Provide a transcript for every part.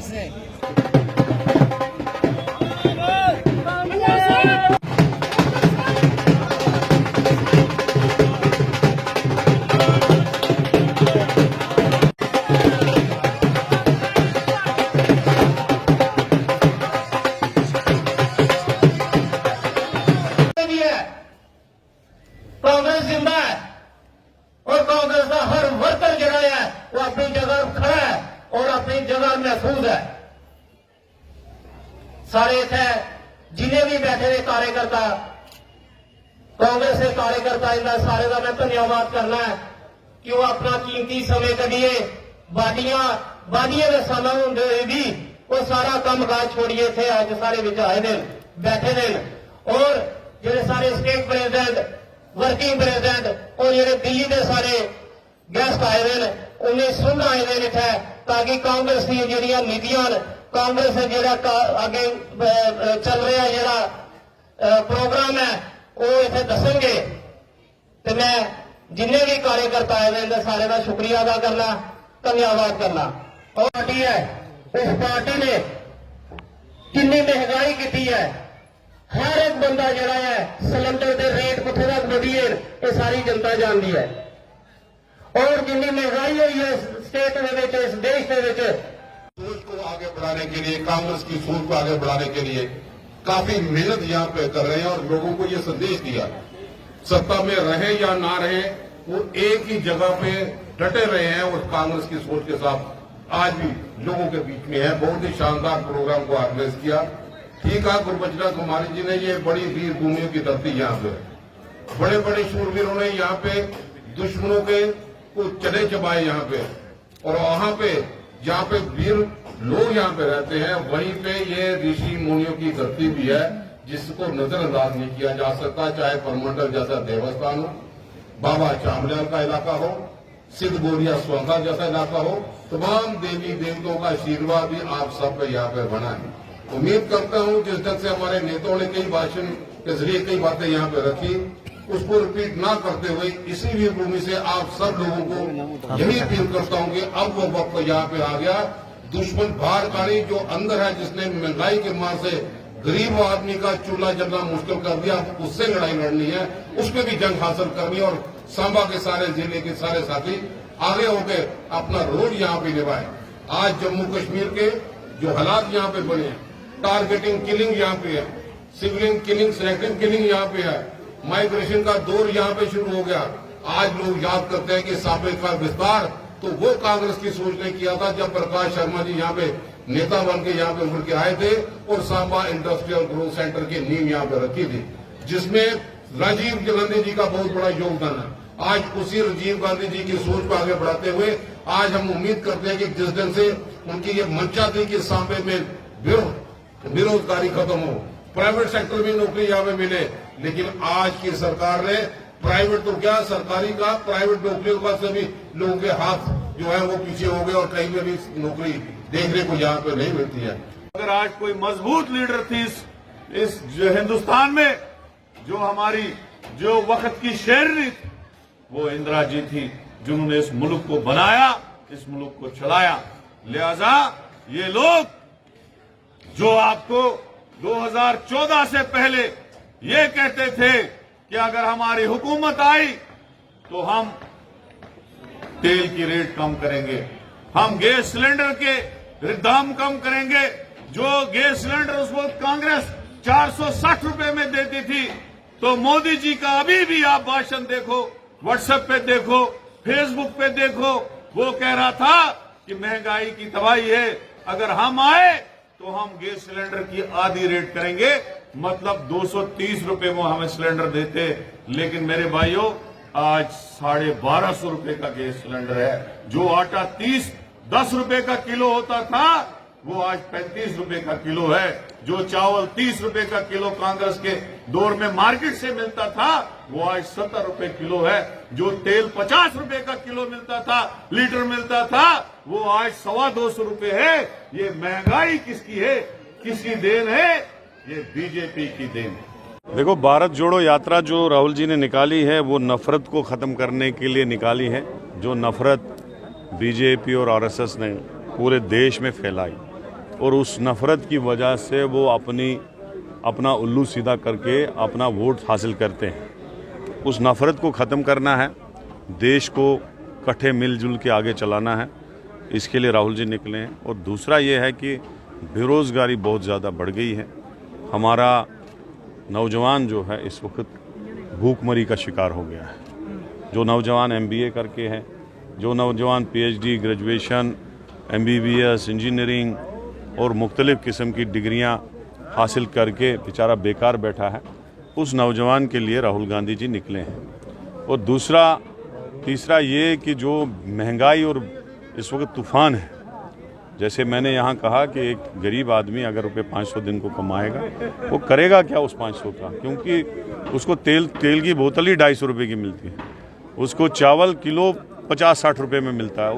से। कांग्रेस जिंदा है और कांग्रेस का हर वर्कर जड़ा है वो अपनी जगह खड़ा है और अपनी जगह महफूज है। सारे इतने जिन्हें भी बैठे हुए कार्यकर्ता कांग्रेस के कार्यकर्ता इनका सारे का मैं धन्यवाद करना है कि वो अपना कीमती समय कढ़िए बाडिया के समय होंगे हुए भी वो सारा काम काज छोड़िए थे अज सारे विच आए दिन बैठे दिन। और जेडे सारे स्टेट प्रेसिडेंट वर्किंग प्रेसिडेंट और जेडे दिल्ली के सारे गेस्ट आए हैं उन्हें सुन आए हैं इतने ताकि कांग्रेस की जी नीतियां कांग्रेस जो आगे चल रहा जो प्रोग्राम है वो इतने दसेंगे। तो मैं जिन्हें भी कार्यकर्ता आए हैं सारे का शुक्रिया अदा करना धन्यवाद करना। और पार्टी है उस पार्टी ने कितनी महंगाई की है हर एक बंदा जड़ा है सिलेंडर के रेट कितने तक बढ़िए ये सारी जनता जानती है। और जितनी महंगाई हुई है स्टेट के इस देश के सोच को आगे बढ़ाने के लिए कांग्रेस की सोच को आगे बढ़ाने के लिए काफी मेहनत यहाँ पे कर रहे हैं और लोगों को ये संदेश दिया सत्ता में रहे या ना रहे वो एक ही जगह पे डटे रहे हैं और कांग्रेस की सोच के साथ आज भी लोगों के बीच में है। बहुत ही शानदार प्रोग्राम को ऑर्गेनाइज किया। ठीक है, गुरबचन कुमारी जी ने ये बड़ी वीर भूमियों की धरती यहाँ पे बड़े बड़े शूरवीरों ने यहाँ पे दुश्मनों के को चले चबाए यहाँ पे और वहां पे जहाँ पे वीर लोग यहाँ पे रहते हैं वहीं पे ये ऋषि मुनियों की धरती भी है जिसको नजरअंदाज नहीं किया जा सकता। चाहे परमंडल जैसा देवस्थान हो, बाबा चामलियाल का इलाका हो, सिद्ध गोरिया स्वांगा जैसा इलाका हो, तमाम देवी देवताओं का आशीर्वाद भी आप सब पे यहाँ पे बना है। उम्मीद करता हूँ जिस ढंग से हमारे नेताओं ने कई भाषण के जरिए कई बातें यहाँ पे रखी उसको रिपीट ना करते हुए इसी वीर भूमि से आप सब लोगों को यही अपील करता हूँ कि अब वो वक्त यहाँ पे आ गया। दुश्मन बाहर कारी जो अंदर है जिसने महंगाई के मार से गरीब आदमी का चूल्हा जलना मुश्किल कर दिया उससे लड़ाई लड़नी है, उस पर भी जंग हासिल करनी है। और सांबा के सारे जिले के सारे साथी आगे होकर अपना रोल यहाँ पे निभाए। आज जम्मू कश्मीर के जो हालात यहाँ पे बने हैं, टारगेटिंग किलिंग यहाँ पे है, सिविलियन किलिंग सिलेक्टिव किलिंग यहाँ पे है, माइग्रेशन का दौर यहाँ पे शुरू हो गया। आज लोग याद करते हैं कि सांबे का विस्तार तो वो कांग्रेस की सोच ने किया था जब प्रकाश शर्मा जी यहाँ पे नेता बन के यहाँ पे उभर के आए थे और सांबा इंडस्ट्रियल ग्रोथ सेंटर की नींव यहाँ पे रखी थी जिसमें राजीव गांधी जी का बहुत बड़ा योगदान है। आज उसी राजीव गांधी जी की सोच को आगे बढ़ाते हुए आज हम उम्मीद करते हैं कि जिस दिन से उनकी ये मंशा थी कि सांबे में बेरोजगारी खत्म हो, प्राइवेट सेक्टर में नौकरी यहाँ पे मिले, लेकिन आज की सरकार ने प्राइवेट तो क्या सरकारी का प्राइवेट नौकरियों का सभी लोगों के हाथ जो है वो पीछे हो गए और कहीं में भी नौकरी देखने को यहाँ पे नहीं मिलती है। अगर आज कोई मजबूत लीडर थी इस हिंदुस्तान में जो हमारी जो वक्त की शेरनी थी वो इंदिरा जी थी जिन्होंने इस मुल्क को बनाया, इस मुल्क को चलाया। लिहाजा ये लोग जो आपको 2014 से पहले ये कहते थे कि अगर हमारी हुकूमत आई तो हम तेल की रेट कम करेंगे, हम गैस सिलेंडर के दाम कम करेंगे। जो गैस सिलेंडर उस वक्त कांग्रेस 460 रुपए में देती थी तो मोदी जी का अभी भी आप भाषण देखो, व्हाट्सएप पे देखो, फेसबुक पे देखो, वो कह रहा था कि महंगाई की तबाही है, अगर हम आए तो हम गैस सिलेंडर की आधी रेट करेंगे, मतलब 230 रुपए वो हमें सिलेंडर देते। लेकिन मेरे भाइयों आज 1250 रुपए का गैस सिलेंडर है। जो आटा 10 रुपए का किलो होता था वो आज 35 रुपए का किलो है। जो चावल 30 रुपए का किलो कांग्रेस के दौर में मार्केट से मिलता था वो आज 70 रुपए किलो है। जो तेल 50 रुपए का किलो मिलता था, लीटर मिलता था, वो आज 225 रुपए है। ये महंगाई किसकी है, किसकी देन है? ये बीजेपी की देन है। देखो, भारत जोड़ो यात्रा जो राहुल जी ने निकाली है वो नफरत को खत्म करने के लिए निकाली है। जो नफरत बीजेपी और आरएसएस ने पूरे देश में फैलाई, और उस नफ़रत की वजह से वो अपना उल्लू सीधा करके अपना वोट हासिल करते हैं। उस नफ़रत को ख़त्म करना है, देश को इकट्ठे मिलजुल के आगे चलाना है, इसके लिए राहुल जी निकले हैं। और दूसरा ये है कि बेरोज़गारी बहुत ज़्यादा बढ़ गई है। हमारा नौजवान जो है इस वक्त भूखमरी का शिकार हो गया है। जो नौजवान MBA करके हैं, जो नौजवान PhD, ग्रेजुएशन, MBBS, इंजीनियरिंग और मुख्तलिफ़ किस्म की डिग्रियां हासिल करके बेचारा बेकार बैठा है, उस नौजवान के लिए राहुल गांधी जी निकले हैं। और तीसरा ये कि जो महंगाई और इस वक्त तूफ़ान है, जैसे मैंने यहाँ कहा कि एक गरीब आदमी अगर रुपये 500 दिन को कमाएगा, वो करेगा क्या उस 500 का, क्योंकि उसको तेल की बोतल ही 250 रुपये की मिलती है, उसको चावल किलो 50-60 रुपये में मिलता है,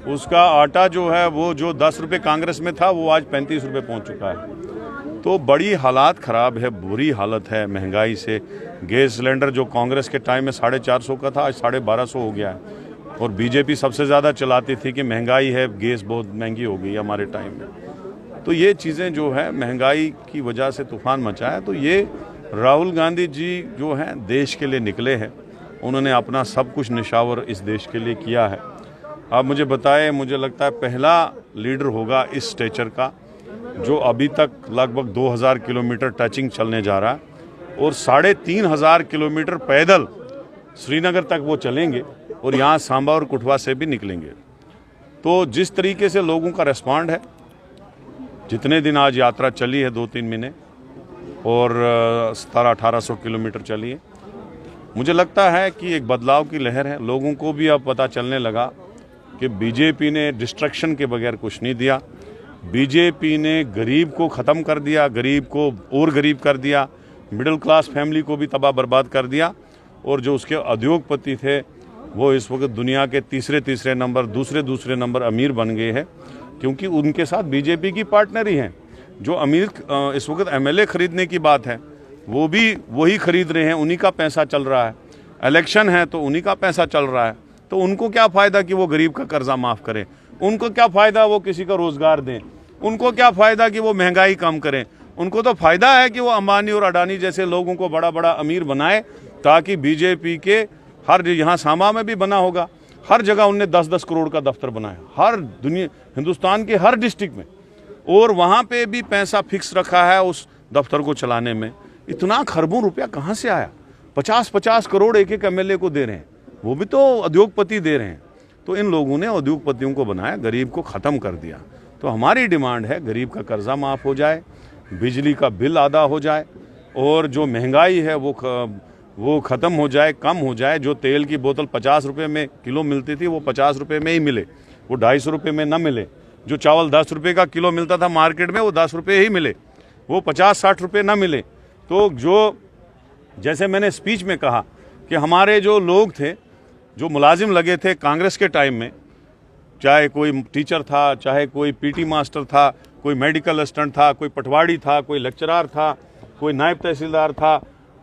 उसका आटा जो है वो जो 10 रुपये कांग्रेस में था वो आज 35 रुपये पहुँच चुका है। तो बड़ी हालात ख़राब है, बुरी हालत है महंगाई से। गैस सिलेंडर जो कांग्रेस के टाइम में 450 का था, आज 1250 हो गया है। और बीजेपी सबसे ज़्यादा चलाती थी कि महंगाई है, गैस बहुत महंगी हो गई है हमारे टाइम में। तो ये चीज़ें जो है महंगाई की वजह से तूफ़ान मचा है। तो ये राहुल गांधी जी जो हैं देश के लिए निकले हैं, उन्होंने अपना सब कुछ निशावर इस देश के लिए किया है। आप मुझे बताएं, मुझे लगता है पहला लीडर होगा इस स्टेचर का जो अभी तक लगभग 2000 किलोमीटर टचिंग चलने जा रहा है और 3500 किलोमीटर पैदल श्रीनगर तक वो चलेंगे और यहाँ सांबा और कठुआ से भी निकलेंगे। तो जिस तरीके से लोगों का रिस्पॉन्ड है, जितने दिन आज यात्रा चली है 2-3 महीने और 1700-1800 किलोमीटर चली है, मुझे लगता है कि एक बदलाव की लहर है। लोगों को भी अब पता चलने लगा कि बीजेपी ने डिस्ट्रक्शन के बगैर कुछ नहीं दिया। बीजेपी ने गरीब को ख़त्म कर दिया, गरीब को और गरीब कर दिया, मिडिल क्लास फैमिली को भी तबाह बर्बाद कर दिया। और जो उसके उद्योगपति थे वो इस वक्त दुनिया के तीसरे नंबर, दूसरे नंबर अमीर बन गए हैं, क्योंकि उनके साथ बीजेपी की पार्टनर ही हैं। जो अमीर इस वक्त MLA खरीदने की बात है वो भी वही खरीद रहे हैं, उन्हीं का पैसा चल रहा है। इलेक्शन है तो उन्हीं का पैसा चल रहा है। तो उनको क्या फ़ायदा कि वो गरीब का कर्जा माफ़ करें, उनको क्या फ़ायदा वो किसी का रोज़गार दें, उनको क्या फ़ायदा कि वो महंगाई कम करें। उनको तो फ़ायदा है कि वो अंबानी और अडानी जैसे लोगों को बड़ा बड़ा अमीर बनाए, ताकि बीजेपी के हर, यहाँ सांबा में भी बना होगा, हर जगह उनने 10-10 करोड़ का दफ्तर बनाया, हर हिंदुस्तान के हर डिस्ट्रिक्ट में, और वहाँ पे भी पैसा फिक्स रखा है उस दफ्तर को चलाने में। इतना खरबों रुपया कहाँ से आया? 50-50 करोड़ एक MLA को दे रहे हैं, वो भी तो उद्योगपति दे रहे हैं। तो इन लोगों ने उद्योगपतियों को बनाया, गरीब को ख़त्म कर दिया। तो हमारी डिमांड है गरीब का कर्जा माफ़ हो जाए, बिजली का बिल आधा हो जाए, और जो महंगाई है वो ख़त्म हो जाए, कम हो जाए। जो तेल की बोतल 50 रुपये में किलो मिलती थी वो 50 रुपये में ही मिले, वो 250 रुपये में न मिले। जो चावल 10 रुपये का किलो मिलता था मार्केट में वो 10 रुपये ही मिले, वो 50-60 रुपये न मिले। तो जो जैसे मैंने स्पीच में कहा कि हमारे जो लोग थे, जो मुलाजिम लगे थे कांग्रेस के टाइम में, चाहे कोई टीचर था, चाहे कोई PT मास्टर था, कोई मेडिकल असिस्टेंट था, कोई पटवारी था, कोई लेक्चरार था, कोई नायब तहसीलदार था,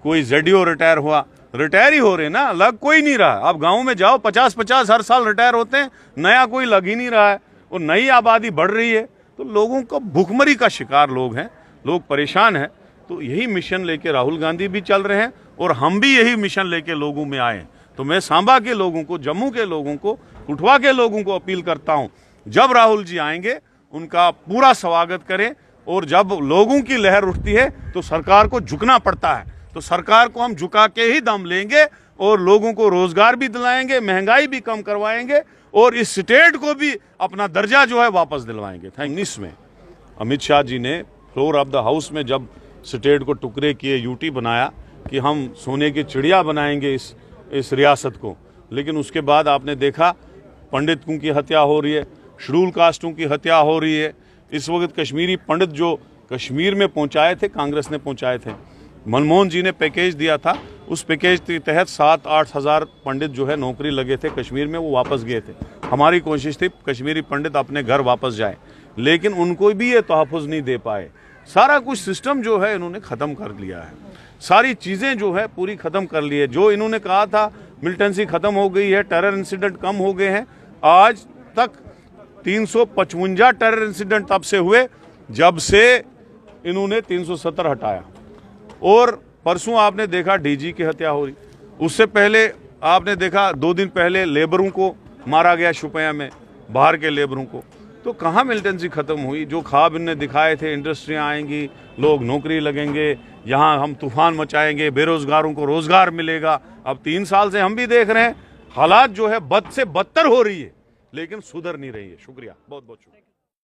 कोई ZDO रिटायर हुआ, रिटायर ही हो रहे ना, लग कोई नहीं रहा। आप गाँव में जाओ 50-50 हर साल रिटायर होते हैं, नया कोई लग ही नहीं रहा है, और नई आबादी बढ़ रही है। तो लोगों को भुखमरी का शिकार लोग हैं, लोग परेशान हैं। तो यही मिशन लेके राहुल गांधी भी चल रहे हैं और हम भी यही मिशन लेके लोगों में आए। तो मैं सांबा के लोगों को, जम्मू के लोगों को, कठुआ के लोगों को अपील करता हूं, जब राहुल जी आएंगे उनका पूरा स्वागत करें। और जब लोगों की लहर उठती है तो सरकार को झुकना पड़ता है, तो सरकार को हम झुका के ही दम लेंगे और लोगों को रोजगार भी दिलाएंगे, महंगाई भी कम करवाएंगे और इस स्टेट को भी अपना दर्जा जो है वापस दिलवाएंगे। 19 में अमित शाह जी ने फ्लोर ऑफ द हाउस में जब स्टेट को टुकड़े किए, यूटी बनाया कि हम सोने की चिड़िया बनाएंगे इस रियासत को, लेकिन उसके बाद आपने देखा पंडितों की हत्या हो रही है, शेड्यूल कास्टों की हत्या हो रही है। इस वक्त कश्मीरी पंडित जो कश्मीर में पहुंचाए थे, कांग्रेस ने पहुंचाए थे, मनमोहन जी ने पैकेज दिया था, उस पैकेज के तहत 7-8 हज़ार पंडित जो है नौकरी लगे थे कश्मीर में, वो वापस गए थे। हमारी कोशिश थी कश्मीरी पंडित अपने घर वापस जाए, लेकिन उनको भी ये तहफ़्फ़ुज़ नहीं दे पाए। सारा कुछ सिस्टम जो है इन्होंने ख़त्म कर लिया है, सारी चीज़ें जो है पूरी ख़त्म कर ली है। जो इन्होंने कहा था मिलिटेंसी ख़त्म हो गई है, टेरर इंसिडेंट कम हो गए हैं, आज तक 355 टेरर इंसिडेंट तब से हुए जब से इन्होंने 370 हटाया। और परसों आपने देखा डीजी की हत्या हो रही, उससे पहले आपने देखा 2 दिन पहले लेबरों को मारा गया शुपया में, बाहर के लेबरों को। तो कहाँ मिलिटेंसी खत्म हुई? जो ख्वाब इनने दिखाए थे, इंडस्ट्रियाँ आएंगी, लोग नौकरी लगेंगे, यहाँ हम तूफान मचाएंगे, बेरोजगारों को रोजगार मिलेगा। अब 3 साल से हम भी देख रहे हैं हालात जो है बद से बदतर हो रही है, लेकिन सुधर नहीं रही है। शुक्रिया, बहुत बहुत शुक्रिया।